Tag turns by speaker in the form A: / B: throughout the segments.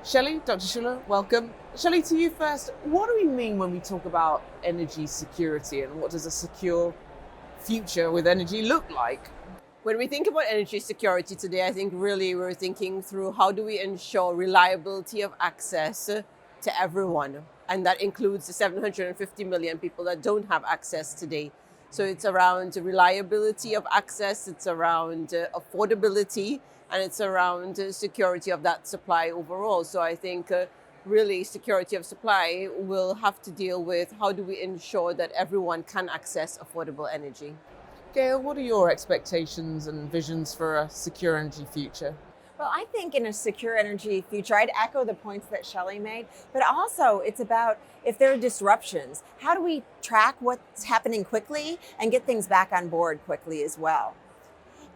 A: Shelly, Dr. Schueller, welcome. Shelly, to you first. What do we mean when we talk about energy security, and what does a secure future with energy look like?
B: When we think about energy security today, I think really we're thinking through how do we ensure reliability of access to everyone. And that includes the 750 million people that don't have access today. So it's around reliability of access, it's around affordability, and it's around security of that supply overall. So I think really security of supply will have to deal with how do we ensure that everyone can access affordable energy.
A: Gayle, what are your expectations and visions for a secure energy future?
C: Well, I think in a secure energy future, I'd echo the points that Shelly made, but also it's about if there are disruptions, how do we track what's happening quickly and get things back on board quickly as well?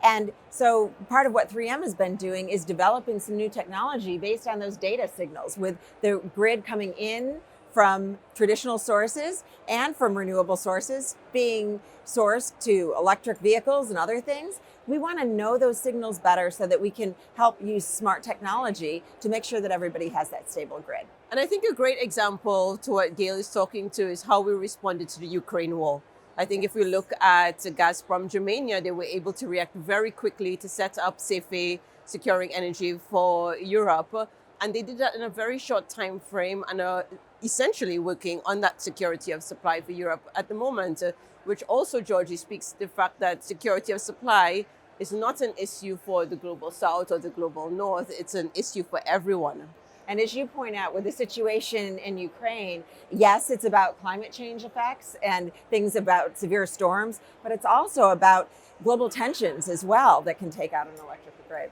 C: And so part of what 3M has been doing is developing some new technology based on those data signals, with the grid coming in from traditional sources and from renewable sources being sourced to electric vehicles and other things. We want to know those signals better so that we can help use smart technology to make sure that everybody has that stable grid.
B: And I think a great example to what Gayle is talking to is how we responded to the Ukraine war. I think if we look at Gazprom Germania, they were able to react very quickly to set up safe securing energy for Europe. And they did that in a very short time frame and are essentially working on that security of supply for Europe at the moment, which also, Georgie, speaks to the fact that security of supply is not an issue for the global south or the global north. It's an issue for everyone.
C: And as you point out, with the situation in Ukraine, yes, it's about climate change effects and things about severe storms, but it's also about global tensions as well that can take out an electric grid.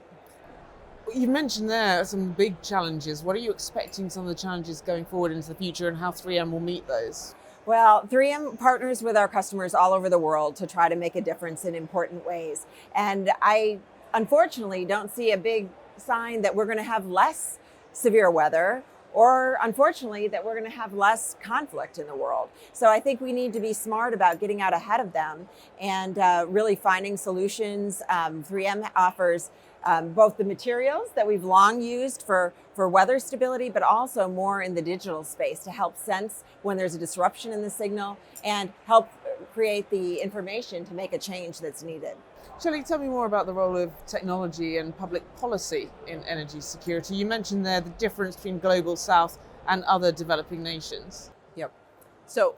A: You mentioned there some big challenges. What are you expecting some of the challenges going forward into the future, and how 3M will meet those?
C: Well, 3M partners with our customers all over the world to try to make a difference in important ways. And I, unfortunately, don't see a big sign that we're going to have less severe weather, or unfortunately that we're going to have less conflict in the world. So I think we need to be smart about getting out ahead of them and really finding solutions. 3M offers both the materials that we've long used for weather stability, but also more in the digital space to help sense when there's a disruption in the signal and help create the information to make a change that's needed.
A: Shelly, tell me more about the role of technology and public policy in energy security. You mentioned there the difference between global south and other developing nations.
B: Yep. So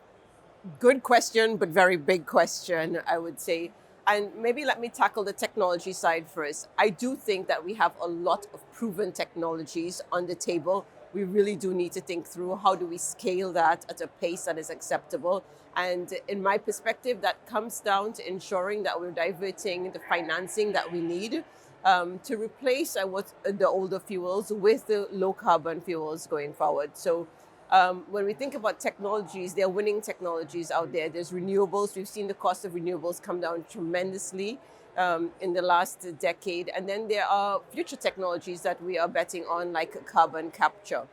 B: good question, but very big question, I would say. And maybe let me tackle the technology side first. I do think that we have a lot of proven technologies on the table. We really do need to think through how do we scale that at a pace that is acceptable. And in my perspective, that comes down to ensuring that we're diverting the financing that we need to replace the older fuels with the low carbon fuels going forward. So when we think about technologies, there are winning technologies out there. There's renewables. We've seen the cost of renewables come down tremendously in the last decade. And then there are future technologies that we are betting on, like carbon capture.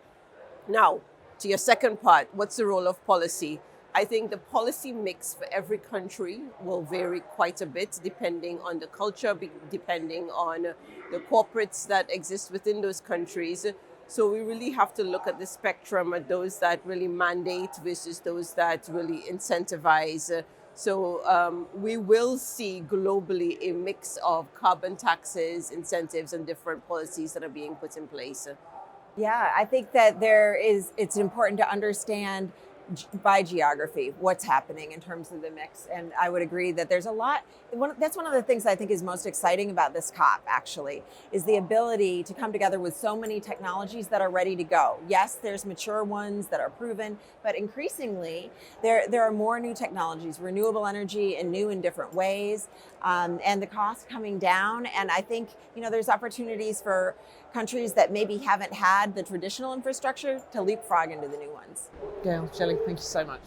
B: Now, to your second part, what's the role of policy? I think the policy mix for every country will vary quite a bit depending on the culture, depending on the corporates that exist within those countries. So we really have to look at the spectrum at those that really mandate versus those that really incentivize. So we will see globally a mix of carbon taxes, incentives, and different policies that are being put in place.
C: Yeah, I think that it's important to understand by geography what's happening in terms of the mix. And I would agree that there's a lot. That's one of the things I think is most exciting about this COP, actually, is the ability to come together with so many technologies that are ready to go. Yes, there's mature ones that are proven, but increasingly there are more new technologies, renewable energy in new and different ways, and the cost coming down. And I think, there's opportunities for countries that maybe haven't had the traditional infrastructure to leapfrog into the new ones.
A: Gayle, Shelly, thank you so much.